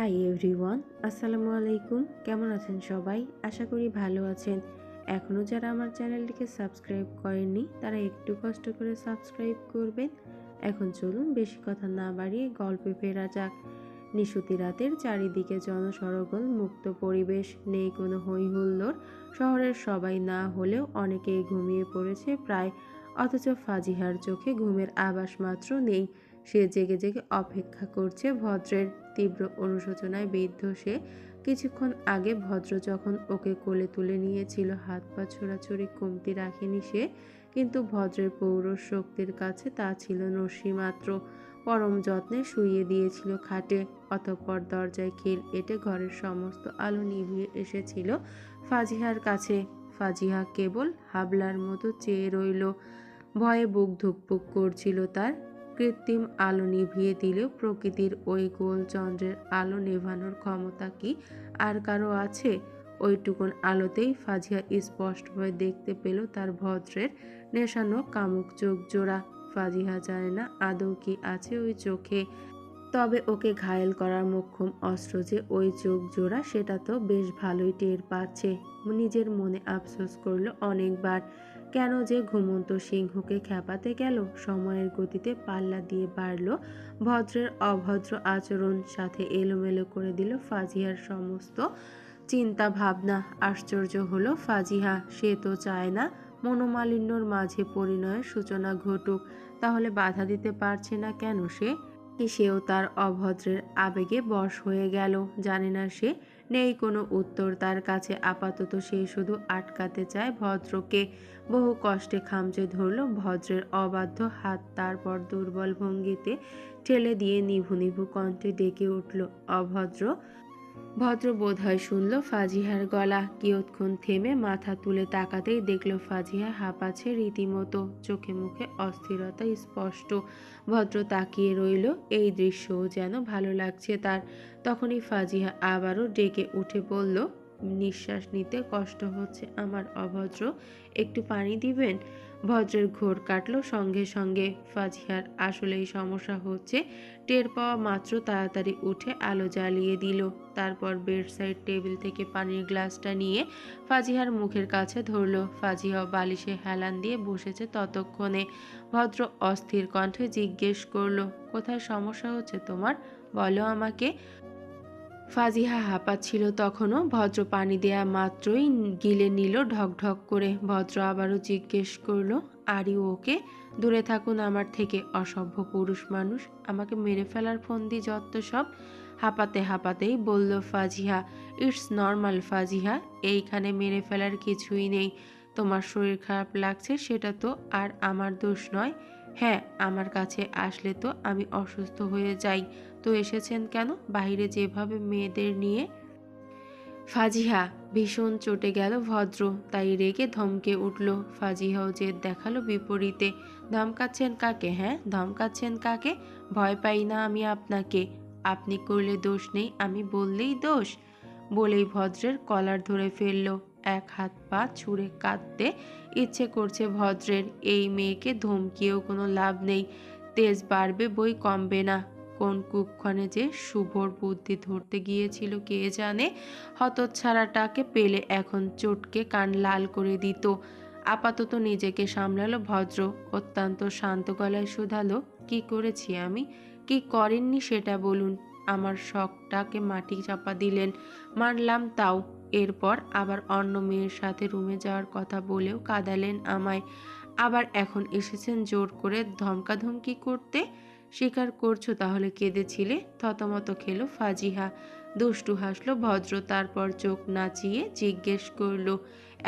Hi everyone, আসসালামু আলাইকুম। কেমন আছেন সবাই? আশা করি ভালো আছেন। এখনও যারা আমার চ্যানেলটিকে সাবস্ক্রাইব করেননি তারা একটু কষ্ট করে সাবস্ক্রাইব করবেন। এখন চলুন বেশি কথা না বাড়িয়ে গল্পে ফেরা যাক। নিশুতি রাতের চারিদিকে জনসরগোল, মুক্ত পরিবেশ, নেই কোনো হই হুল্লোড়। শহরের সবাই না হলেও অনেকেই ঘুমিয়ে পড়েছে প্রায়, অথচ ফাজিহার চোখে ঘুমের আভাস মাত্র নেই। সে জেগে জেগে অপেক্ষা করছে ভদ্রের। তীব্র অনুশোচনায় বিদ্ধ সে। কিছুক্ষণ আগে ভদ্র যখন ওকে কোলে তুলে নিয়েছিল, হাত পা ছোড়াছুড়ি কমতি রাখেনি সে, কিন্তু ভদ্রের পৌরুষ শক্তির কাছে তা ছিল নস্যি মাত্র। পরম যত্নে শুইয়ে দিয়েছিল খাটে, অতঃপর দরজায় খিল এঁটে ঘরের সমস্ত আলো নিভিয়ে এসেছিল ফাজিহার কাছে। ফাজিহা কেবল হাবলার মতো চেয়ে রইল। ভয়ে বুক ধুকপুক করছিল তার। কৃত্রিম আলো নিভিয়ে দিলেও প্রকৃতির ওই গোল চন্দ্রের আলো নেভানোর ক্ষমতা কি আর কারো আছে? ওইটুকুন আলোতেই ফাজিয়া স্পষ্টভাবে দেখতে পেল তার ভদ্রের নেশানো কামুক চোখ জোড়া। ফাজিহা জানে না আদৌ কি আছে ওই চোখে, তবে ওকে ঘায়েল করার মোক্ষম অস্ত্র যে ওই চোখ জোড়া সেটা তো বেশ ভালোই টের পাচ্ছে। নিজের মনে আফসোস করলো অনেকবার, কেন যে ঘুমন্ত সিংহকে খেপাতে গেল। সময়ের গতিতে পাল্লা দিয়ে বাড়ল ভদ্রের অভদ্র আচরণ, সাথে এলোমেলো করে দিল ফাজিহার সমস্ত চিন্তা ভাবনা। আশ্চর্য হলো ফাজিহা, সে তো চায় না মনোমালিন্যর মাঝে পরিণয়ের সূচনা ঘটুক, তাহলে বাধা দিতে পারছে না কেন সে? সেও তার অভদ্রের আবেগে বশ হয়ে গেল। জানে না সে, নেই কোনো উত্তর তার কাছে আপাতত। সে শুধু আটকাতে চায় ভদ্রকে। বহু কষ্টে খামচে ধরল ভদ্রের অবাধ্য হাত, তারপর দুর্বল ভঙ্গিতে ঠেলে দিয়ে নিভু নিভু কণ্ঠে ডেকে উঠল, অভদ্র। ভদ্র বোধহয় শুনল ফাজিহার গলা। কিয়ৎক্ষণ থেমে মাথা তুলে তাকাতেই দেখল ফাজিহা হাঁপাচ্ছে রীতিমতো, চোখে মুখে অস্থিরতা স্পষ্ট। ভদ্র তাকিয়ে রইল, এই দৃশ্যও যেন ভালো লাগছে তার। তখনই ফাজিহা আবারও ডেকে উঠে বলল, নিঃশ্বাস নিতে কষ্ট হচ্ছে আমার অভদ্র, একটু পানি দিবেন? ভদ্রের ঘোর কাটল সঙ্গে সঙ্গে। ফাজিহার আসলেই সমস্যা হচ্ছে টের পাওয়া মাত্র তাড়াতাড়ি উঠে আলো জ্বালিয়ে দিল। তারপর বেডসাইড টেবিল থেকে পানির গ্লাসটা নিয়ে ফাজিহার মুখের কাছে ধরল। ফাজিহাও বালিশে হেলান দিয়ে বসেছে ততক্ষণে। ভদ্র অস্থির কণ্ঠে জিজ্ঞেস করলো, কোথায় সমস্যা হচ্ছে তোমার, বলো আমাকে। ফাজিহা হাঁপাচ্ছিল তখনও। ভদ্র পানি দেয়া মাত্রই গিলে নিল ঢকঢক করে। ভদ্র আবারও জিজ্ঞেস করলো, আর ইউ ওকে? দূরে থাকুন আমার থেকে, অসভ্য পুরুষ মানুষ, আমাকে মেরে ফেলার ফন্দি যত সব। হাঁপাতে হাঁপাতেই বলল ফাজিহা, ইটস নর্মাল ফাজিহা, এইখানে মেরে ফেলার কিছুই নেই। তোমার শরীর খারাপ লাগছে সেটা তো আর আমার দোষ নয়। হ্যাঁ, আমার কাছে আসলে তো আমি অসুস্থ হয়ে যাই। তো এসেছেন কেন বাইরে যেভাবে মেয়েদের নিয়ে? ফাজিহা ভীষণ চটে গেল ভদ্র, তাই রেগে ধমকে উঠল। ফাজিহাও জেদ দেখালো বিপরীতে, ধমকাচ্ছেন কাকে? হ্যাঁ, ধমকাচ্ছেন কাকে? ভয় পাই না আমি আপনাকে। আপনি করলে দোষ নেই, আমি বললেই দোষ। বলেই ভদ্রের কলার ধরে ফেলল। এক হাত পা ছুঁড়ে কাঁদতে ইচ্ছে করছে ভদ্রের। এই মেয়েকে ধমকিয়েও কোনো লাভ নেই, তেজ বাড়বে বই কমবে না। কোন কুক্ষণে যে শুভর বুদ্ধি ধরতে গিয়েছিল কে জানে। হতচ্ছাড়াটাকে পেলে এখন চটকে কান লাল করে দিত। আপাতত নিজেকে সামলালো ভদ্র, অত্যন্ত শান্ত গলায় শুধালো, কি করেছি আমি? কি করেননি সেটা বলুন। আমার শখটাকে মাটি চাপা দিলেন, মানলাম তাও। এরপর আবার অন্য মেয়ের সাথে রুমে যাওয়ার কথা বলেও কাঁদালেন আমায়। আবার এখন এসেছেন জোর করে ধমকাধমকি করতে। স্বীকার করছো তাহলে কেঁদেছিলে? থতমত খেলো ফাজিহা। দুষ্টু হাসলো ভদ্র, তারপর চোখ নাচিয়ে জিজ্ঞেস করলো,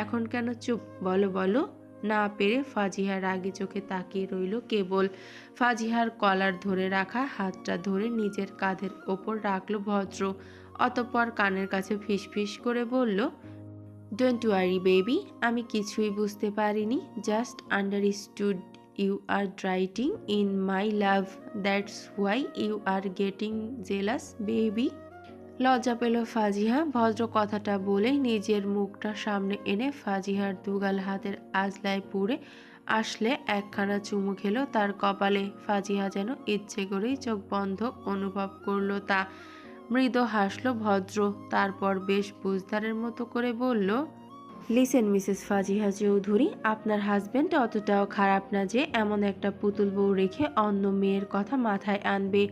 এখন কেন চুপ, বলো বলো। না পেরে ফাজিহা রাগি চোখে তাকিয়ে রইল কেবল। ফাজিহার কলার ধরে রাখা হাতটা ধরে নিজের কাঁধের ওপর রাখলো ভদ্র, অতঃপর কানের কাছে ফিসফিস করে বলল, ডোন্ট ওয়ারি বেবি, আমি কিছুই বুঝতে পারিনি, just understood you are drowning in my love, that's why you are getting jealous baby. লজ্জা পেল ফাজিহা। ভদ্র কথাটা বলেই নিজের মুখটা সামনে এনে ফাজিহার দুগাল হাতের আজলায় পুড়ে আসলে একখানা চুমু খেলো তার কপালে। ফাজিহা যেন ইচ্ছে করেই চোখ বন্ধ অনুভব করলো তা। মৃদু হাসল ভদ্র, তারপর বেশ বুঝদারের মতো করে বলল, লিসেন মিসেস ফাজিহা চৌধুরী, আপনার হাজবেন্ড অতটাও খারাপ না যে এমন একটা পুতুল বউ রেখে অন্য মেয়ের কথা মাথায় আনবে।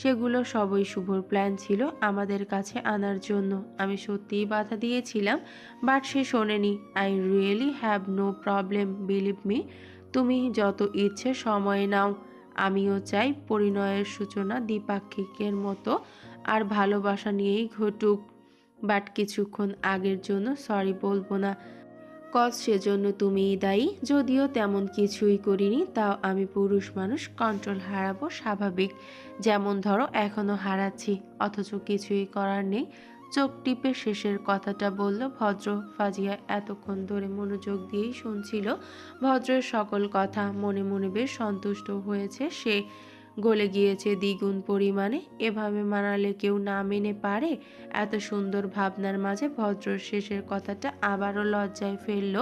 সেগুলো সবই শুভর প্ল্যান ছিল আমাদের কাছে আনার জন্য। আমি সত্যিই বাধা দিয়েছিলাম, বাট সে শোনেনি। I really have no problem, believe me. তুমি যত ইচ্ছে সময় নাও। আমিও চাই পরিণয়ের সূচনা দ্বিপাক্ষিকের মতো আর ভালোবাসা নিয়েই ঘটুক। বাট কিছুক্ষণ আগের জন্য সরি বলবো না, কজ সেজন্য তুমিই দায়ী। যদিও তেমন কিছুই করিনি, তাও আমি পুরুষ মানুষ, কন্ট্রোল হারাবো স্বাভাবিক। যেমন ধরো এখনো হারাচ্ছি, অথচ কিছুই করার নেই। চোখ টিপে শেষের কথাটা বলল ভদ্র। ফাজিয়া এতক্ষণ ধরে মনোযোগ দিয়েই শুনছিল ভদ্রের সকল কথা। মনে মনে বেশ সন্তুষ্ট হয়েছে সে। গলে গিয়েছে দ্বিগুণ পরিমাণে। এভাবে মানালে কেউ না মেনে পারে? এত সুন্দর ভাবনার মাঝে ভদ্রর শেষের কথাটা আবারও লজ্জায় ফেলল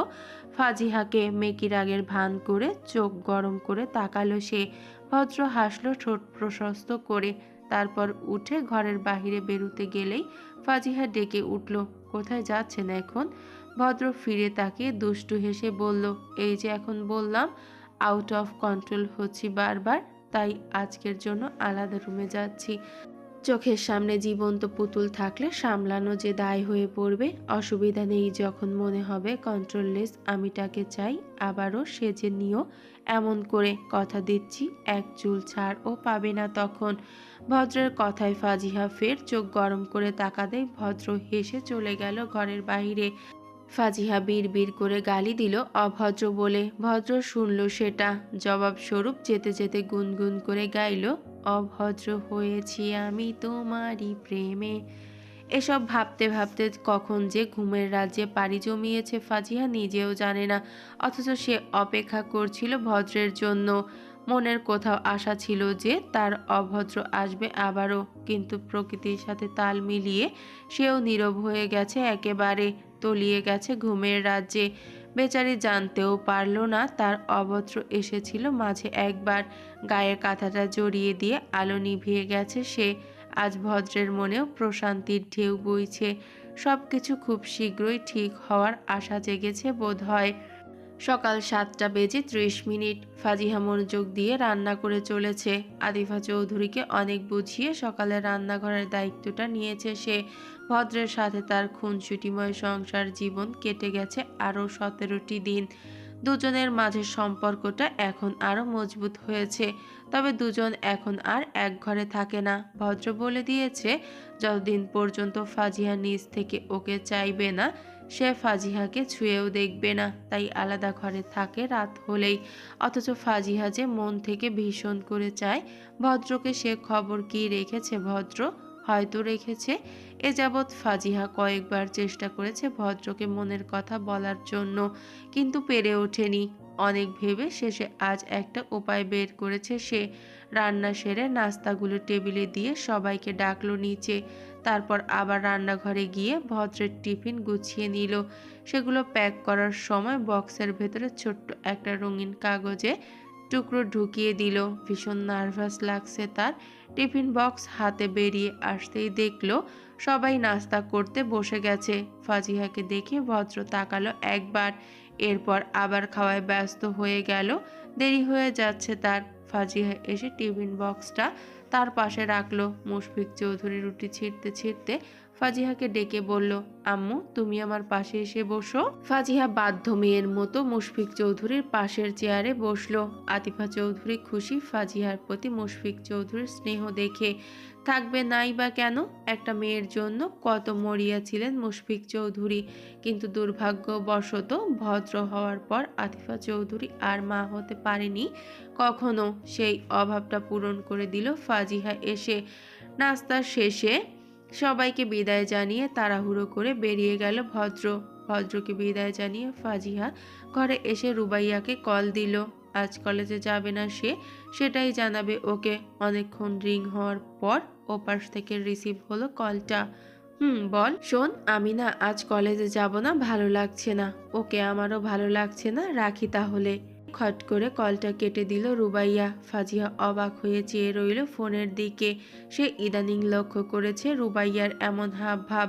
ফাজিহাকে। মেকি রাগের ভান করে চোখ গরম করে তাকালো সে। ভদ্র হাসলো ঠোঁট প্রশস্ত করে, তারপর উঠে ঘরের বাহিরে বেরুতে গেলেই ফাজিহা ডেকে উঠল, কোথায় যাচ্ছেন এখন? ভদ্র ফিরে তাকিয়ে দুষ্টু হেসে বলল, এই যে এখন বললাম আউট অফ কন্ট্রোল হচ্ছি বারবার, তাই আজকের জন্য আলাদা রুমে যাচ্ছি। চোখের সামনে জীবন্ত পুতুল থাকলে সামলানো যে দায় হয়ে পড়বে। অসুবিধা নেই, যখন মনে হবে কন্ট্রোললেস আমিটাকে চাই আবারও সেজে নিও। এমন করে কথা দিচ্ছি এক চুল ছাড়ও পাবে না তখন। ভদ্রের কথায় ফাজিহা ফের চোখ গরম করে তাকাতেই ভদ্র হেসে চলে গেল ঘরের বাইরে। ফাজিহা বিড় করে গালি দিল অভদ্র বলে। ভদ্র শুনল সেটা। জবাবস্বরূপ যেতে যেতে গুনগুন করে গাইল, অভদ্র হয়েছি আমি তোমারই প্রেমে। এসব ভাবতে ভাবতে কখন যে ঘুমের রাজ্যে পাড়ি জমিয়েছে ফাজিহা নিজেও জানে না। অথচ সে অপেক্ষা করছিল ভদ্রের জন্য। মনের কোথাও আশা ছিল যে তার অভদ্র আসবে আবারও, কিন্তু প্রকৃতির সাথে তাল মিলিয়ে সেও নীরব হয়ে গেছে একেবারে। তলিয়ে গেছে ঘুমের রাজ্যে। বেচারি জানতেও পারল না তার অভদ্র এসেছিল মাঝে একবার। গায়ের কাঁথাটা জড়িয়ে দিয়ে আলো নিভিয়ে গেছে সে। আজ ভদ্রের মনেও প্রশান্তির ঢেউ বইছে। সবকিছু খুব শীঘ্রই ঠিক হওয়ার আশা জেগেছে বোধ হয়। সকাল 7:30। ফাজিহা মনোযোগ দিয়ে রান্না করে চলেছে। আদিফা চৌধুরীকে অনেক বুঝিয়ে সকালে রান্নাঘরের দায়িত্বটা নিয়েছে সে। ভদ্রের সাথে তার খুনসুটিময় সংসার জীবন কেটে গেছে আরও 17টি দিন। দুজনের মাঝের সম্পর্কটা এখন আরও মজবুত হয়েছে। তবে দুজন এখন আর এক ঘরে থাকে না। ভদ্র বলে দিয়েছে যতদিন পর্যন্ত ফাজিহা নিজ থেকে ওকে চাইবে না, সে ফাজিহাকে ছুঁয়েও দেখবে না। তাই আলাদা ঘরে থাকে রাত হলেই। অথচ ফাজিহা যে মন থেকে ভীষণ করে চায় ভদ্রকে, সে খবর কি রেখেছে ভদ্র? হয়তো রেখেছে। এ যাবৎ ফাজিহা কয়েকবার চেষ্টা করেছে ভদ্রকে মনের কথা বলার জন্য, কিন্তু পেরে ওঠেনি। অনেক ভেবে শেষে আজ একটা উপায় বের করেছে সে। রান্না সেরে নাস্তাগুলো টেবিলে দিয়ে সবাইকে ডাকলো নিচে। তারপর আবার রান্নাঘরে গিয়ে ভদ্রের টিফিন গুছিয়ে নিল। সেগুলো প্যাক করার সময় বক্সের ভেতরে ছোট্ট একটা রঙিন কাগজে টুকরো ঢুকিয়ে দিল। ভীষণ নার্ভাস লাগছে তার। টিফিন বক্স হাতে বেরিয়ে আসতেই দেখলো সবাই নাস্তা করতে বসে গেছে। ফাজিহাকে দেখে ভদ্র তাকালো একবার, এরপর আবার খাওয়ায় ব্যস্ত হয়ে গেল। দেরি হয়ে যাচ্ছে তার। ফাজিহা এসে টিফিন বক্সটা তার পাশে রাখলো। মুশফিক চৌধুরী রুটি ছিঁড়তে ছিঁড়তে ফাজিহাকে ডেকে বলল, আম্মু তুমি আমার পাশে এসে বসো। ফাজিহা বাধ্য মেয়ের মতো মুশফিক চৌধুরীর পাশের চেয়ারে বসলো। আতিফা চৌধুরী খুশি ফাজিহার প্রতি মুশফিক চৌধুরীর স্নেহ দেখে। থাকবে নাই বা কেন, একটা মেয়ের জন্য কত মরিয়া ছিলেন মুশফিক চৌধুরী। কিন্তু দুর্ভাগ্যবশত ভদ্র হওয়ার পর আতিফা চৌধুরী আর মা হতে পারেনি কখনো। সেই অভাবটা পূরণ করে দিল ফাজিহা এসে। নাস্তার শেষে সবাইকে বিদায় জানিয়ে তাড়াহুড়ো করে বেরিয়ে গেল ভদ্রকে বিদায় জানিয়ে ফাজিহা ঘরে এসে রুবাইয়াকে কল দিল। আজ কলেজে যাবে না সে, সেটাই জানাবে ওকে। অনেকক্ষণ রিং হওয়ার পর ওপাশ থেকে রিসিভ হলো কলটা। বল। শোন, আমি না আজ কলেজে যাব না, ভালো লাগছে না। ওকে, আমারও ভালো লাগছে না, রাখি তাহলে। খট করে কলটা কেটে দিল রুবাইয়া। ফাজিয়া অবাক হয়ে চেয়ে রইল ফোনের দিকে। সে ইদানিং লক্ষ্য করেছে রুবাইয়ার এমন হাব ভাব,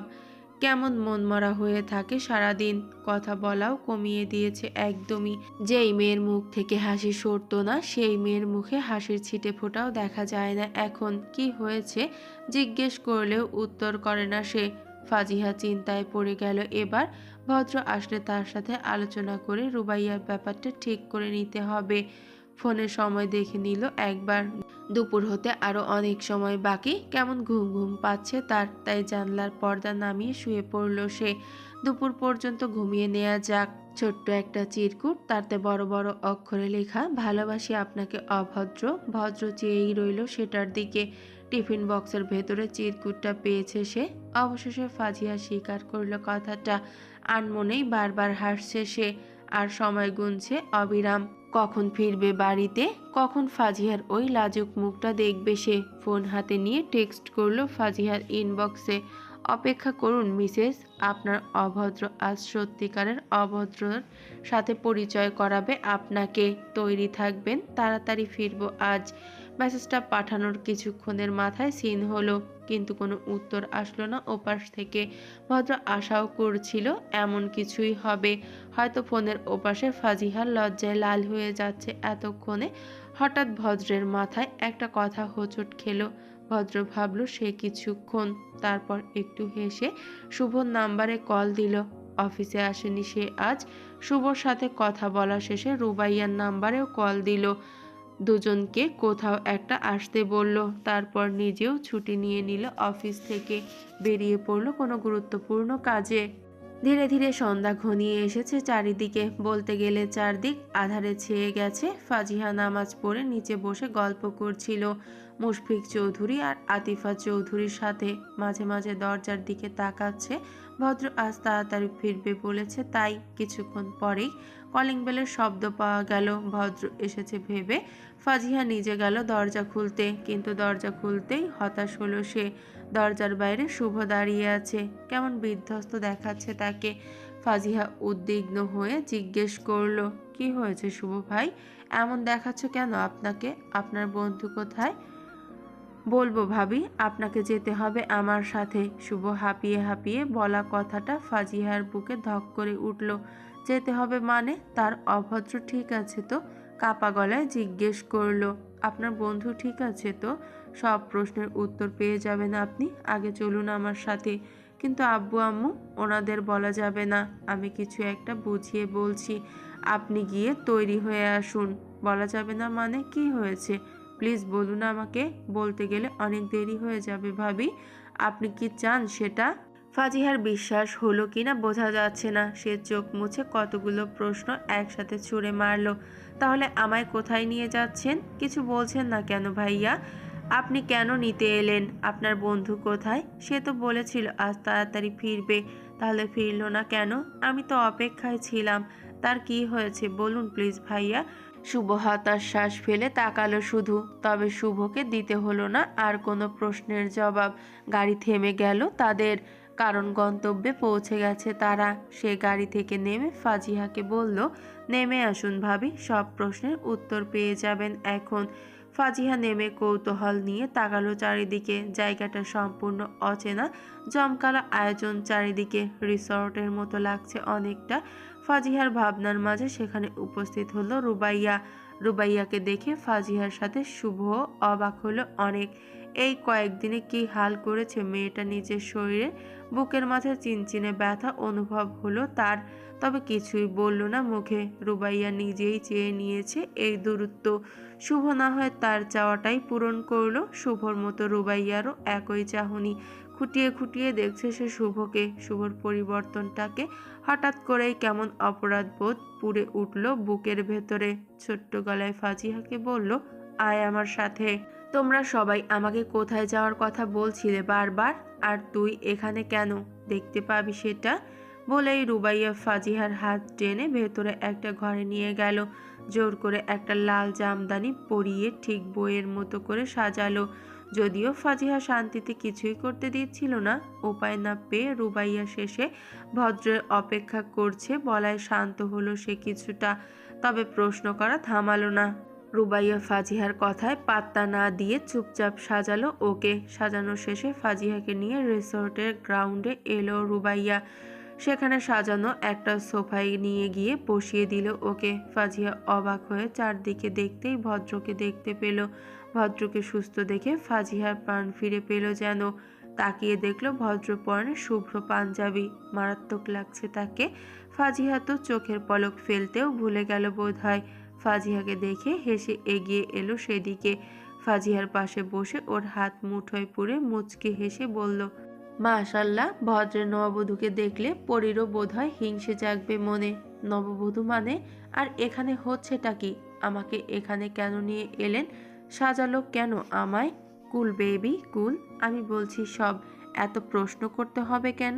কেমন মনমরা হয়ে থাকে সারাদিন। কথা বলাও কমিয়ে দিয়েছে একদমই। যেই মেয়ের মুখ থেকে হাসি সরতো না, সেই মেয়ের মুখে হাসির ছিটে ফোটাও দেখা যায় না এখন। কি হয়েছে জিজ্ঞেস করলেও উত্তর করে না সে। ফাজিহা চিন্তায় পড়ে গেল এবার। ভদ্র আসলে তার সাথে আলোচনা করে রুবাইয়ার ব্যাপারটা ঠিক করে নিতে হবে। ফোনে সময় দেখে নিল একবার। দুপুর হতে আরো অনেক সময় বাকি। কেমন ঘুম ঘুম পাচ্ছে তার, তাই জানলার পর্দা নামিয়ে শুয়ে পড়ল সে। দুপুর পর্যন্ত ঘুমিয়ে নেওয়া যাক। ছোট্ট একটা চিরকুট, তাতে বড় বড় অক্ষরে লেখা, ভালোবাসি আপনাকে অভদ্র। ভদ্র চেয়েই রইল সেটার দিকে। টিফিন বক্সের ভেতরে চিরকুটটা পেয়েছে সে। অবশেষে ফাজিয়া স্বীকার করল কথাটা। আনমনেই বারবার হাসছে সে, আর সময় গুনছে অবিরাম। কখন ফিরবে বাড়িতে, কখন ফাজিহার ওই লাজুক মুখটা দেখবে সে। ফোন হাতে নিয়ে টেক্সট করলো ফাজিহার ইনবক্সে, অপেক্ষা করুন মিসেস, আপনার অভদ্র আজ সত্যিকারের অভদ্রর সাথে পরিচয় করাবে আপনাকে। তৈরি থাকবেন, তাড়াতাড়ি ফিরবো আজ। মেসেজটা পাঠানোর কিছুক্ষণের মাথায় সিন হলো, কিন্তু কোনো উত্তর আসলো না ওপাশ থেকে। ভদ্র আশাও করছিল এমন কিছুই হবে। হয়তো ফোনের ওপাশে ফাজিহার লজ্জায় লাল হয়ে যাচ্ছে এতক্ষণে। হঠাৎ ভদ্রের মাথায় একটা কথা হোঁচট খেলো। ভদ্র ভাবল সে কিছুক্ষণ, তারপর একটু হেসে শুভর নাম্বারে কল দিল। অফিসে আসেনি সে আজ। শুভর সাথে কথা বলা শেষে রুবাইয়ার নাম্বারেও কল দিল। দুজনকে কোথাও একটা আসতে বলল, তারপর নিজেও ছুটি নিয়ে নিল অফিস থেকে। বেরিয়ে পড়ল কোনো গুরুত্বপূর্ণ কাজে। ধীরে ধীরে সন্ধ্যা ঘনিয়ে এসেছে চারিদিকে। বলতে গেলে চারদিক আধারে ছেয়ে গেছে। ফাজিহা নামাজ পড়ে নিচে বসে গল্প করছিল মুশফিক চৌধুরী আর আতিফা চৌধুরীর সাথে। মাঝে মাঝে দরজার দিকে তাকাচ্ছে। ভদ্র আজ তাড়াতাড়ি ফিরবে বলেছে, তাই। কিছুক্ষণ পরেই কলিং বেলের শব্দ পাওয়া গেল। ভদ্র এসেছে ভেবে ফাজিহা নিজে গেল দরজা খুলতে, কিন্তু দরজা খুলতেই হতাশ হলো সে। দরজার বাইরে শুভ দাঁড়িয়ে আছে, কেমন বিধ্বস্ত দেখাচ্ছে তাকে। ফাজিহা উদ্বিগ্ন হয়ে জিজ্ঞেস করলো, কি হয়েছে শুভ ভাই, এমন দেখাচ্ছ কেন আপনাকে? আপনার বন্ধু কোথায়? বলবো ভাবি, আপনাকে যেতে হবে আমার সাথে। শুভ হাঁপিয়ে হাঁপিয়ে বলা কথাটা ফাজিহার বুকে ধক করে উঠল। যেতে হবে মানে? তার অভদ্র ঠিক আছে তো? কাপা গলায় জিজ্ঞেস করলো, আপনার বন্ধু ঠিক আছে তো? সব প্রশ্নের উত্তর পেয়ে যাবেন আপনি, আগে চলুন আমার সাথে। কিন্তু আব্বু আম্মু, ওনাদের বলা যাবে না। আমি কিছু একটা বুঝিয়ে বলছি, আপনি গিয়ে তৈরি হয়ে আসুন। বলা যাবে না মানে? কি হয়েছে প্লিজ বলুন আমাকে। বলতে গেলে অনেক দেরি হয়ে যাবে ভাবি। আপনি কি চান সেটা? ফাজিহার বিশ্বাস হলো কিনা বোঝা যাচ্ছে না। সে চোখ মুছে কতগুলো প্রশ্ন একসাথে ছুঁড়ে মারল। তাহলে আমায় কোথায় নিয়ে যাচ্ছেন? কিছু বলছেন না কেন ভাইয়া? আপনি কেন নিতে এলেন? আপনার বন্ধু কোথায়? সে তো বলেছিল আজ তাড়াতাড়ি ফিরবে, তাহলে ফিরল না কেন? আমি তো অপেক্ষায় ছিলাম। তার কি হয়েছে বলুন প্লিজ ভাইয়া। শুভ হতাশ শ্বাস ফেলে তাকালো শুধু। তবে শুভকে দিতে হলো না আর কোনো প্রশ্নের জবাব। গাড়ি থেমে গেল তাদের, কারণ গন্তব্যে পৌঁছে গেছে তারা। সে গাড়ি থেকে নেমে ফাজিহাকে বলল, নেমে আসুন ভাবি, সব প্রশ্নের উত্তর পেয়ে যাবেন এখন। ফাজিহা নেমে কৌতূহল নিয়ে তাকালো চারিদিকে। জায়গাটা সম্পূর্ণ অচেনা, জমকালো আয়োজন চারিদিকে, রিসর্টের মতো লাগছে অনেকটা। ফাজিহার ভাবনার মাঝে সেখানে উপস্থিত হলো রুবাইয়া। রুবাইয়াকে দেখে ফাজিহার সাথে শুভ অবাক হলো অনেক। এই কয়েকদিনে কি হাল করেছে মেয়েটা নিজের শরীরে। বুকের মাঝে চিনচিনে ব্যথা অনুভব হলো তার, তবে কিছুই বলল না মুখে। রুবাইয়া নিজেই চেয়ে নিয়েছে এই দূরত্ব। শুভ না হয় তার চাওয়াটাই পূরণ করলো। শুভর মতো রুবাইয়ারও একই চাহনি। খুঁটিয়ে খুঁটিয়ে দেখছে সে শুভকে, শুভর পরিবর্তনটাকে। হঠাৎ করেই কেমন অপরাধ বোধ পুড়ে উঠল বুকের ভেতরে। ছোট্ট গলায় ফাজিহাকে বলল, আয় আমার সাথে। তোমরা সবাই আমাকে কোথায় যাওয়ার কথা বলছিলে বারবার, আর তুই এখানে কেন? দেখতে পাবি সেটা। বলেই রুবাইয়া ফাজিহার হাত টেনে ভেতরে একটা ঘরে নিয়ে গেল। জোর করে একটা লাল জামদানি পরিয়ে ঠিক বইয়ের মতো করে সাজালো। যদিও ফাজিহা শান্তিতে কিছুই করতে দিচ্ছিল না। উপায় না পেয়ে রুবাইয়া শেষে ভদ্রের অপেক্ষা করছে বলায় শান্ত হলো সে কিছুটা। তবে প্রশ্ন করা থামালো না। রুবাইয়া ফাজিহার কথায় পাত্তা না দিয়ে চুপচাপ সাজালো ওকে। সাজানো শেষে ফাজিহাকে নিয়ে রিসোর্টের গ্রাউন্ডে এলো রুবাইয়া। সেখানে সাজানো একটা সোফায় নিয়ে গিয়ে বসিয়ে দিল ওকে। ফাজিয়া অবাক হয়ে চারদিকে দেখতেই ভদ্রকে দেখতে পেল। ভদ্রকে সুস্থ দেখে ফাজিহার প্রাণ ফিরে পেল যেন। তাকিয়ে দেখলো ভদ্র পরনে শুভ্র পাঞ্জাবি, মারাত্মক লাগছে তাকে। ফাজিহা তো চোখের পলক ফেলতেও ভুলে গেল বোধহয়। ফাজিহাকে দেখে হেসে এগিয়ে এলো সেদিকে। ফাজিহার পাশে বসে ওর হাত মুঠোয় পুরে মুচকি হেসে বলল, মাশাল্লাহ, ভদ্রের নববধূকে দেখলে পরীরও বোধহয় হিংসে জাগবে মনে। নববধূ মানে? আর এখানে হচ্ছেটা কি? আমাকে এখানে কেন নিয়ে এলেন? সাজালো কেন আমায়? কুল বেবি কুল, আমি বলছি সব। এত প্রশ্ন করতে হবে কেন?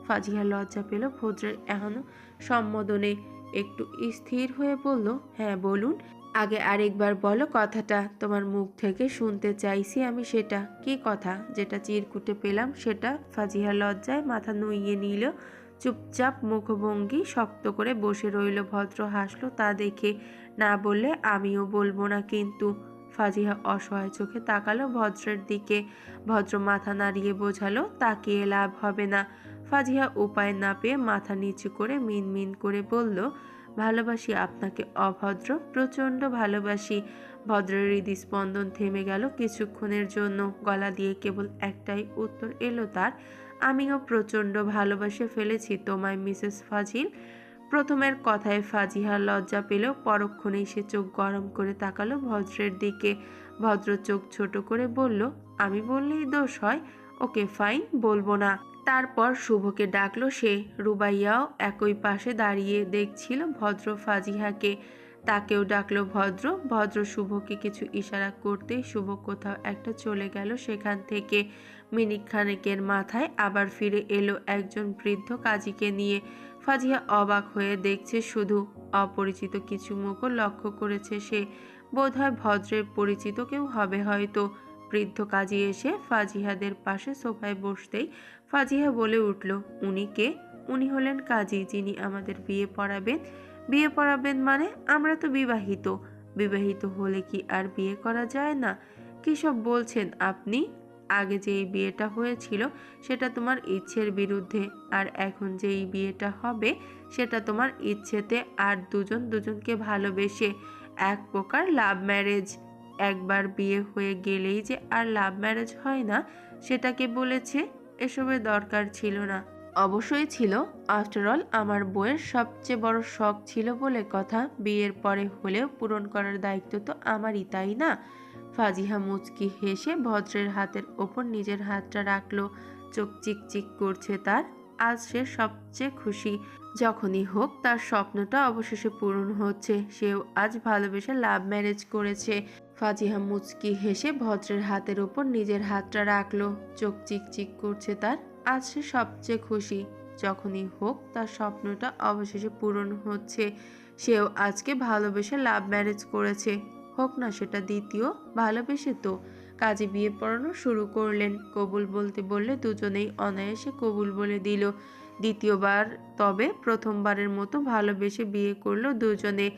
ফাজিহা লজ্জা পেল ভদ্রের এখনো সম্বোধনে। একটু স্থির হয়ে বলল, হ্যাঁ বলুন। আগে আরেকবার বলো কথাটা, তোমার মুখ থেকে শুনতে চাইছি আমি সেটা। কি কথা? যেটা চিরকুটে পেলাম সেটা। ফাজিহা লজ্জায় মাথা নুইয়ে নিল। চুপচাপ মুখভঙ্গি শক্ত করে বসে রইল। ভদ্র হাসলো তা দেখে। না বললে আমিও বলবো না কিন্তু। ফাজিহা অসহায় চোখে তাকালো ভদ্রের দিকে। ভদ্র মাথা নাড়িয়ে বোঝালো তাকিয়ে লাভ হবে না। ফাজিহা উপায় না পেয়ে মাথা নিচু করে মিনমিন করে বলল, ভালোবাসি আপনাকে অভদ্র, প্রচণ্ড ভালোবাসি। ভদ্রের হৃদস্পন্দন থেমে গেল কিছুক্ষণের জন্য। গলা দিয়ে কেবল একটাই উত্তর এলো তার, আমিও প্রচণ্ড ভালোবাসে ফেলেছি তোমায় মিসেস ফাজিল। প্রথমের কথায় ফাজিহা লজ্জা পেল। পরক্ষণেই সে চোখ গরম করে তাকালো ভদ্রের দিকে। ভদ্র চোখ ছোট করে বলল, আমি বললেই দোষ হয়? ওকে ফাইন, বলবো না। তারপর শুভকে ডাকলো সে। রুবাইয়াও একই পাশে দাঁড়িয়ে দেখছিল ভদ্র ফাজিহাকে। তাকেও ডাকলো ভদ্র। ভদ্র শুভকে কিছু ইশারা করতেই শুভ কোথাও একটা চলে গেল সেখান থেকে। মিনিট খানেকের মাথায় আবার ফিরে এলো একজন বৃদ্ধ কাজীকে নিয়ে। ফাজিহা অবাক হয়ে দেখছে শুধু। অপরিচিত কিছু মুখও লক্ষ্য করেছে সে। বোধহয় ভদ্রের পরিচিত কেউ হবে হয়তো। বৃদ্ধ কাজী এসে ফাজিহাদের পাশে সোফায় বসতেই ফাজিহা বলে উঠল, উনি কে? উনি হলেন কাজী যিনি আমাদের বিয়ে পড়াবেন। বিয়ে পড়াবেন মানে? আমরা তো বিবাহিত। বিবাহিত হলে কি আর বিয়ে করা যায় না? কি সব বলছেন আপনি? আগে যেই বিয়েটা হয়েছিল সেটা তোমার ইচ্ছের বিরুদ্ধে, আর এখন যেই বিয়েটা হবে সেটা তোমার ইচ্ছেতে, আর দুজন দুজনকে ভালোবেসে। এক প্রকার লাভ ম্যারেজ। একবার বিয়ে হয়ে গেলেই যে আর লাভ ম্যারেজ হয় না সেটাকে বলেছে। এসবের দরকার ছিল না। অবশ্যই ছিল। আফটারঅল আমার বইয়ের সবচেয়ে বড় শখ ছিল বলে কথা। বিয়ের পরে হলেও পূরণ করার দায়িত্ব তো আমারই, তাই না? ফাজিহা মুচকি হেসে ভদ্রের হাতের ওপর নিজের হাতটা রাখলো। চোখ চিকচিক করছে তার। আজ সে সবচেয়ে খুশি। যখনই হোক তার স্বপ্নটা অবশেষে পূরণ হচ্ছে। সেও আজ ভালোবেসে লাভ ম্যারেজ করেছে। ফাজিহা মুচকি হেসে ভদ্রের হাতের ওপর নিজের হাতটা রাখলো। চোখ চিকচিক করছে তার। আজ সে সবচেয়ে খুশি। যখনই হোক তার স্বপ্নটা অবশেষে পূরণ হচ্ছে। সেও আজকে ভালোবেসে লাভ ম্যারেজ করেছে। হোক না সেটা দ্বিতীয়। ভালোবেসে তো। কাজী বিয়ে পড়ানো শুরু করলেন। কবুল বলতে বললে দুজনেই অনায়াসে কবুল বলে দিল। দ্বিতীয়বার তবে প্রথমবারের মতো ভালোবেসে বিয়ে করলো দুজনে।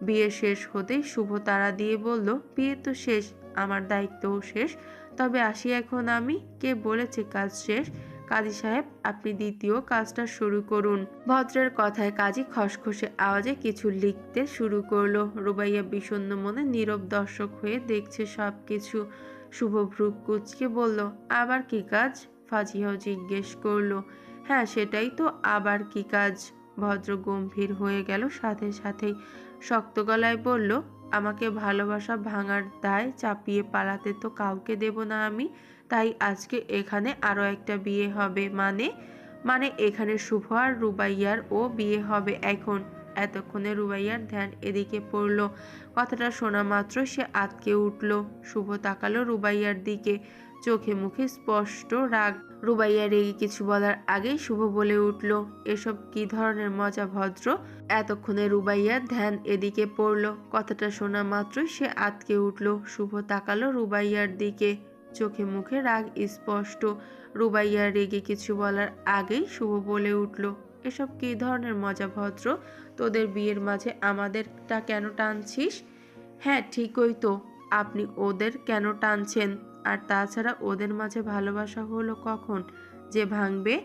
বিয়ে শেষ হতেই শুভ তাড়া দিয়ে বলল, বিয়ে তো শেষ, আমার দায়িত্বও শেষ। তবে আসি এখন আমি। কে বলেছে কাজ শেষ? কাজী সাহেব, আপনি দ্বিতীয় কাজটা শুরু করুন। ভদ্রের কথায় কাজী খসখসে আওয়াজে কিছু লিখতে শুরু করলো। রুবাইয়া বিষণ্ণ মনে নীরব দর্শক হয়ে দেখছে সবকিছু। শুভ ভ্রু কুঁচকে বলল, আবার কি কাজ? ফাজিহাও জিজ্ঞেস করলো। হ্যাঁ সেটাই তো, আবার কি কাজ? ভদ্র গম্ভীর হয়ে গেল সাথে সাথেই। শক্ত গলায় বলল, আমাকে ভালোবাসা ভাঙার দায় চাপিয়ে পালাতে তো কাউকে দেব না আমি। তাই আজকে এখানে আরো একটা বিয়ে হবে। মানে এখানে শুভ আর রুবাইয়ার ও বিয়ে হবে এখন। এতক্ষণে রুবাইয়ার ধ্যান এদিকে পড়ল। কথাটা শোনা মাত্র সে আঁতকে উঠল। শুভ তাকালো রুবাইয়ার দিকে। চোখে মুখে স্পষ্ট রাগ। রুবাইয়া রেগে কিছু বলার আগেই শুভ বলে উঠল, এসব কি ধরনের মজা ভদ্র? এতক্ষণে রুবাইয়ার ধ্যান এদিকে পড়ল। কথাটা শোনা মাত্রই সে আঁতকে উঠল। শুভ তাকালো রুবাইয়ার দিকে। চোখে মুখে রাগ স্পষ্ট। রুবাইয়া রেগে কিছু বলার আগেই শুভ বলে উঠল, এসব কী ধরনের মজা ভদ্র? তোদের বিয়ের মাঝে আমাদেরটা কেন টানছিস? হ্যাঁ ঠিকই তো, আপনি ওদের কেন টানছেন? আর তাছাড়া ওদের মাঝে ভালোবাসা হলো কখন যে ভাঙবে?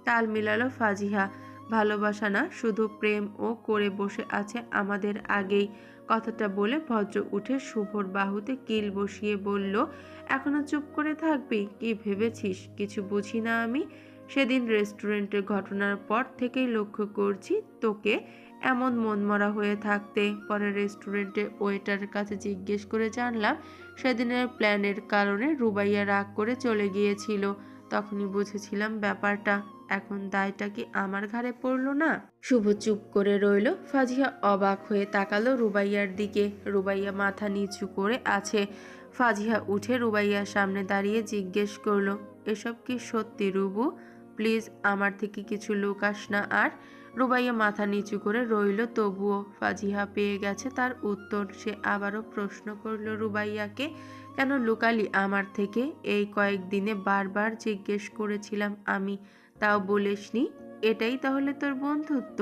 তাল মিলালো ফাজিহা। ভালোবাসা না, শুধু প্রেম ও করে বসে আছে আমাদের আগেই। কথাটা বলে ভদ্র উঠে শুভর বাহুতে কিল বসিয়ে বলল, এখনো চুপ করে থাকবি? কি ভেবেছিস কিছু বুঝি না আমি? সেদিন রেস্টুরেন্টের ঘটনার পর থেকেই লক্ষ্য করছি তোকে এমন মনমরা হয়ে থাকতে। পরে রেস্টুরেন্টে ওয়েটারের কাছে জিজ্ঞেস করে জানলাম সেদিনের প্ল্যানের কারণে রুবাইয়া রাগ করে চলে গিয়েছিল। তখনই বুঝেছিলাম ব্যাপারটা। এখন দায়টা কি আমার ঘাড়ে পড়ল না? শুভ চুপ করে রইল। ফাজিয়া অবাক হয়ে তাকালো রুবাইয়ার দিকে। রুবাইয়া মাথা নিচু করে আছে। ফাজিয়া উঠে রুবাইয়ার সামনে দাঁড়িয়ে জিজ্ঞেস করলো, এসব কি সত্যি রুবু? প্লিজ আমার থেকে কিছু লুকাস না আর। রুবাইয়া মাথা নিচু করে রইল। তবুও ফাজিহা পেয়ে গেছে তার উত্তর। সে আবারও প্রশ্ন করল রুবাইয়াকে, কেন লুকালি আমার থেকে? এই কয়েকদিনে বারবার জিজ্ঞেস করেছিলাম আমি, তাও বলিসনি। এটাই তাহলে তোর বন্ধুত্ব?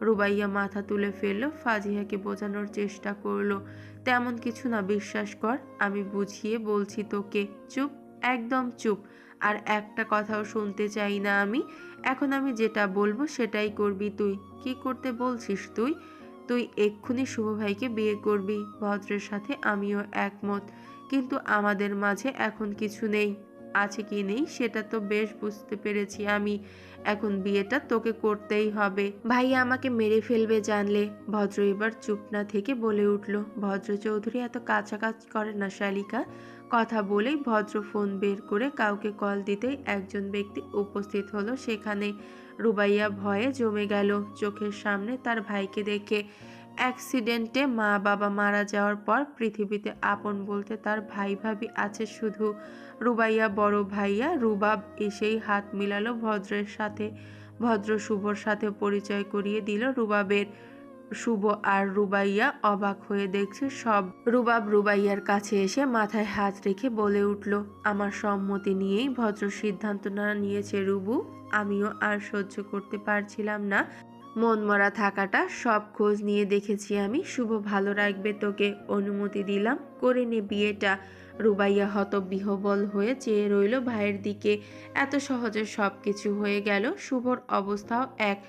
রুবাইয়া মাথা তুলে ফেলল। ফাজিহাকে বোঝানোর চেষ্টা করলো, তেমন কিছু না, বিশ্বাস কর, আমি বুঝিয়ে বলছি তোকে। চুপ, একদম চুপ। আর একটা কথাও শুনতে চাই না আমি। এখন আমি যেটা বলবো সেটাই করবি তুই। কি করতে বলছিস তুই? তুই এক্ষুনি শুভ ভাইকে বিয়ে করবি। ভদ্রের সাথে আমিও একমত, কিন্তু আমাদের মাঝে এখন কিছু নেই। আছে কি নেই সেটা তো বেশ বুঝতে পেরেছি আমি। এখন বিয়েটা তোকে করতেই হবে। ভাইয়া আমাকে মেরে ফেলবে জানলে। ভদ্র এবার চুপ না থেকে বলে উঠল, ভদ্র চৌধুরী এত কাছাকাছ করে না শালিকা। কথা বলেই ভদ্র ফোন বের করে কাউকে কল দিতেই একজন ব্যক্তি উপস্থিত হলো সেখানে। রুবাইয়া ভয়ে জমে গেল চোখের সামনে তার ভাইকে দেখে। অ্যাক্সিডেন্টে মা বাবা মারা যাওয়ার পর পৃথিবীতে আপন বলতে তার ভাই ভাবি আছে শুধু। রুবাইয়া বড় ভাইয়া রুবাব এসেই হাত মিলালো ভদ্রের সাথে। ভদ্র শুভর সাথে পরিচয় করিয়ে দিল রুবাবের। শুভ আর রুবাইয়া অবাক হয়ে দেখছে সব। রুবাব রুবাইয়ার কাছে এসে মাথায় হাত রেখে বলে উঠল, আমার সম্মতি নিয়েই ভদ্র সিদ্ধান্ত না নিয়েছে রুবু। আমিও আর সহ্য করতে পারছিলাম না মনমরা থাকাটা। সব খোঁজ নিয়ে দেখেছি আমি। শুভ ভালো রাখবে তোকে, অনুমতি দিলাম, করে নে বিয়েটা। রুবাইয়া হতবিহ্বল হয়ে চেয়ে রইল ভাইয়ের দিকে। এত সহজে সব কিছু হয়ে গেল। শুভর অবস্থাও এক।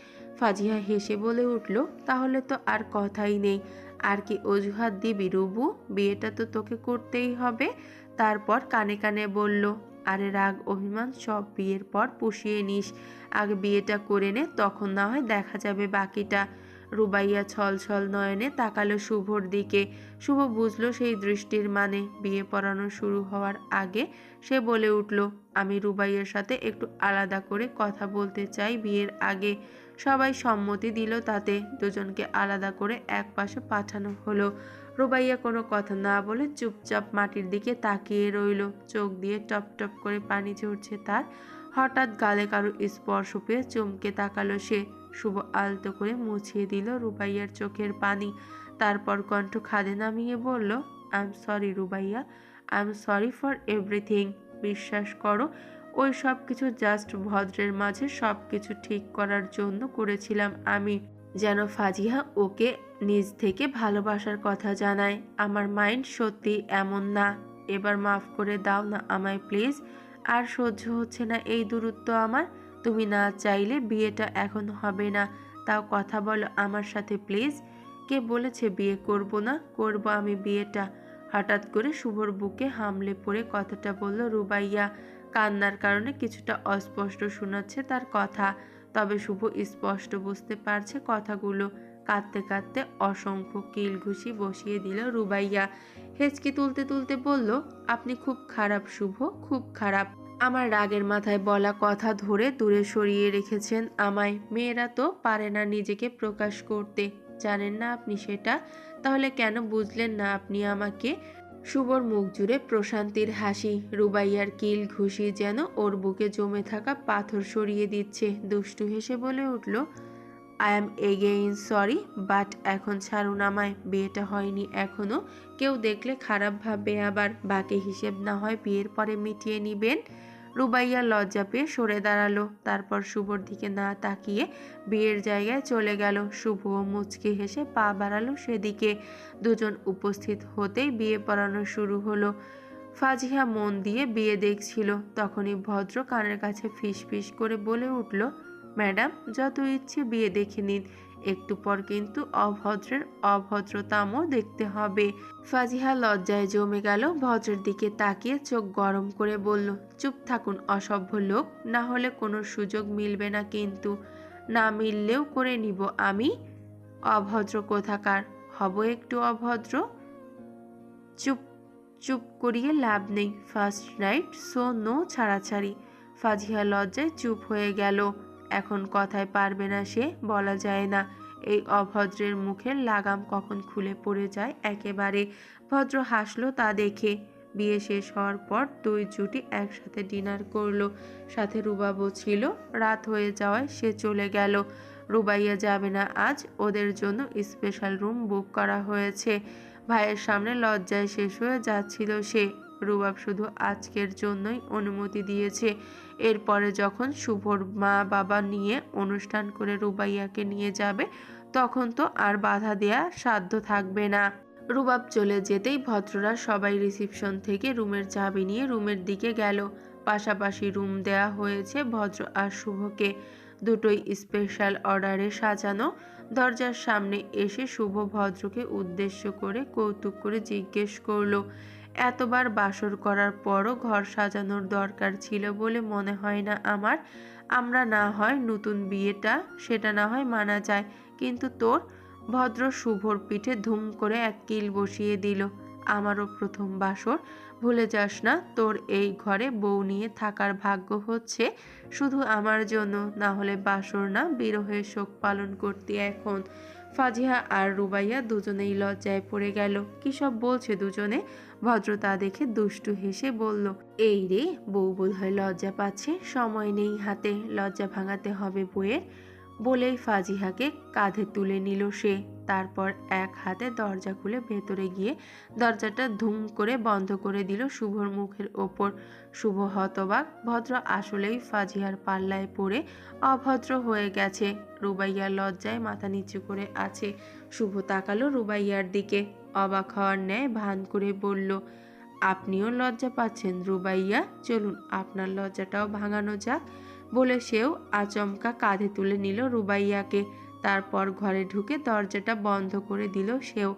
ফাজিয়া হেসে বলে উঠল, তাহলে তো আর কথাই নেই। আর কি অজুহাত দিবি রুবু? বিয়েটা তো তোকে করতেই হবে। তারপর কানে কানে বলল, আরে রাগ অভিমান সব বিয়ের পর পুষিয়ে নিস। আগে বিয়েটা করে নে, তখন না হয় দেখা যাবে বাকিটা। রুবাইয়া ছল ছল নয়নে তাকালো শুভর দিকে। শুভ বুঝলো সেই দৃষ্টির মানে। বিয়ে পড়ানো শুরু হওয়ার আগে সে বলে উঠল, আমি রুবাইয়ার সাথে একটু আলাদা করে কথা বলতে চাই বিয়ের আগে। সবাই সম্মতি দিল তাতে। দুজনকে আলাদা করে এক পাশে পাঠানো হলো। রুবাইয়া কোনো কথা না বলে চুপচাপ মাটির দিকে তাকিয়ে রইল। চোখ দিয়ে টপ টপ করে পানি ঝরছে তার। হঠাৎ গালে কারো স্পর্শ পেয়ে চমকে তাকালো সে। শুভ আলতো করে মুছিয়ে দিল রুবাইয়ার চোখের পানি। তারপর কণ্ঠ খাদে নামিয়ে বলল, I am sorry Rubaiya, I am sorry for everything. বিশ্বাস করো, ওই সব কিছু জাস্ট ভদ্রের মাঝে সব কিছু ঠিক করার জন্য করেছিলাম আমি, যেন ফাজিহা ওকে নিজ থেকে ভালোবাসার কথা জানায়। আমার মাইন্ড সত্যি এমন না। এবার মাফ করে দাও না আমায় প্লিজ। আর সহ্য হচ্ছে না এই দূরত্ব আমার। তুমি না চাইলে বিয়েটা এখন হবে না, তাও কথা বলো আমার সাথে প্লিজ। কে বলেছে বিয়ে করব না? করব আমি বিয়েটা। হঠাৎ করে শুভর বুকে হামলে পড়ে কথাটা বলল রুবাইয়া। কান্নার কারণে কিছুটা অস্পষ্ট শোনাচ্ছে তার কথা, তবে শুভ স্পষ্ট বুঝতে পারছে কথাগুলো। কাঁদতে কাঁদতে অসংখ্য কিল ঘুষি বসিয়ে দিল রুবাইয়া। হেঁচকি তুলতে তুলতে বলল, আপনি খুব খারাপ শুভ, খুব খারাপ। আমার রাগের মাথায় বলা কথা ধরে দূরে সরিয়ে রেখেছেন আমায়। মেয়েরা তো পারে না নিজেকে প্রকাশ করতে, জানেন না আপনি সেটা? তাহলে কেন বুঝলেন না আপনি আমাকে? শুভর মুখ জুড়ে প্রশান্তির হাসি। রুবাইয়ার কিল ঘুষি যেন ওর বুকে জমে থাকা পাথর সরিয়ে দিচ্ছে। দুষ্টু হেসে বলে উঠল, I am again sorry, but এখন ছাড়ুন আমায়। বিয়েটা হয়নি এখনো। কেউ দেখলে খারাপ ভাববে আবার। বাকি হিসেব না হয় বিয়ের পরে মিটিয়ে নিবেন। রুবাইয়া লজ্জা পেয়ে সরে দাঁড়ালো, তারপর শুভর দিকে না তাকিয়ে বিয়ের জায়গায় চলে গেল। শুভ মুচকি হেসে পা বাড়ালো সেদিকে। দুজন উপস্থিত হতেই বিয়ে পড়ানো শুরু হলো। ফাজিহা মন দিয়ে বিয়ে দেখছিল, তখনই ভদ্র কানের কাছে ফিস ফিস করে বলে উঠল, ম্যাডাম যত ইচ্ছে বিয়ে দেখে নিন, একটু পর কিন্তু অভদ্রের অভদ্রতামও দেখতে হবে। ফাজিহা লজ্জায় জমে গেল, ভদ্রের দিকে তাকিয়ে চোখ গরম করে বলল, চুপ থাকুন অসভ্য লোক, না হলে কোনো সুযোগ মিলবে না কিন্তু। না মিললেও করে নিব আমি। অভদ্র কোথাকার, হব একটু অভদ্র। চুপ চুপ করিয়ে লাভ নেই, ফার্স্ট নাইট সো নো ছাড়াছাড়ি। ফাজিহা লজ্জায় চুপ হয়ে গেল। এখন কথায় পারবে না সে, বলা যায় না এই অভদ্রের মুখের লাগাম কখন খুলে পড়ে যায় একেবারে। ভদ্র হাসলো তা দেখে। বিয়ে শেষ হওয়ার পর দুই জুটি একসাথে ডিনার করলো, সাথে রুবাবও ছিল। রাত হয়ে যাওয়ায় সে চলে গেল। রুবাইয়া যাবে না আজ, ওদের জন্য স্পেশাল রুম বুক করা হয়েছে। ভাইয়ের সামনে লজ্জায় শেষ হয়ে যাচ্ছিল সে। রুবাব শুধু আজকের জন্যই অনুমতি দিয়েছে। এরপরে যখন শুভর মা বাবা নিয়ে অনুষ্ঠান করে রুবাইয়াকে নিয়ে যাবে, তখন তো আর বাধা দেয়া সাধ্য থাকবে না। রুবাব চলে যেতেই ভদ্ররা সবাই রিসিপশন থেকে রুমের চাবি নিয়ে রুমের দিকে গেল। পাশাপাশি রুম দেয়া হয়েছে ভদ্র আর শুভকে, দুটোই স্পেশাল অর্ডারে সাজানো। দরজার সামনে এসে শুভ ভদ্রকে উদ্দেশ্য করে কৌতুক করে জিজ্ঞেস করলো, এতবার বাসর করার পরও ঘর সাজানোর দরকার ছিল বলে মনে হয় না আমার। আমরা না হয় নতুন বিয়েটা সেটা না হয় মানা যায়, কিন্তু তোর। ভদ্র শুভর পিঠে ধুম করে এক কিল বসিয়ে দিল, আমারও প্রথম বাসর, ভুলে যাস না তোর এই ঘরে বউ নিয়ে থাকার ভাগ্য হচ্ছে শুধু আমার জন্য, না হলে বাসর না বিরহের শোক পালন করতে এখন। ফাজিহা আর রুবাইয়া দুজনেই লজ্জায় পড়ে গেল। কি সব বলছে দুজনে? ভদ্রতা দেখে দুষ্টু হেসে বলল, এই রে, বউ বোধহয় লজ্জা পাচ্ছে, সময় নেই হাতে, লজ্জা ভাঙাতে হবে বউয়ের। বলেই ফাজিহাকে কাঁধে তুলে নিল সে। তারপর এক হাতে দরজা খুলে ভেতরে গিয়ে দরজাটা ধুম করে বন্ধ করে দিল শুভর মুখের ওপর। শুভ হতবাক, ভদ্র আসলেই ফাজিহার পাল্লায় পড়ে অভদ্র হয়ে গেছে। রুবাইয়া লজ্জায় মাথা নিচু করে আছে। শুভ তাকালো রুবাইয়ার দিকে, অবাক হওয়ার ন্যায় ভান করে বলল, আপনিও লজ্জা পাচ্ছেন রুবাইয়া, চলুন আপনার লজ্জাটাও ভাঙানো যাক। বলে সেও আচমকা কাঁধে তুলে নিল রুবাইয়াকে। তারপর ঘরে ঢুকে দরজাটা বন্ধ করে দিল সেও।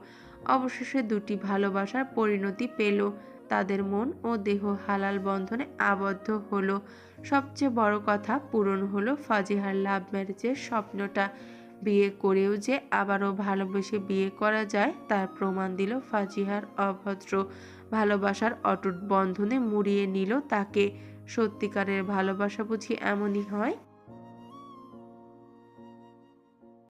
অবশেষে দুটি ভালোবাসার পরিণতি পেল, তাদের মন ও দেহ হালাল বন্ধনে আবদ্ধ হলো। সবচেয়ে বড় কথা, পূরণ হলো ফাজিহার লাভ ম্যারেজের স্বপ্নটা। বিয়ে করেও যে আবারও ভালোবেসে বিয়ে করা যায় তার প্রমাণ দিল ফাজিহার অভদ্র ভালোবাসার অটুট বন্ধনে মুড়িয়ে নিল তাকে। সত্যিকারের ভালোবাসা বুঝি এমনই হয়?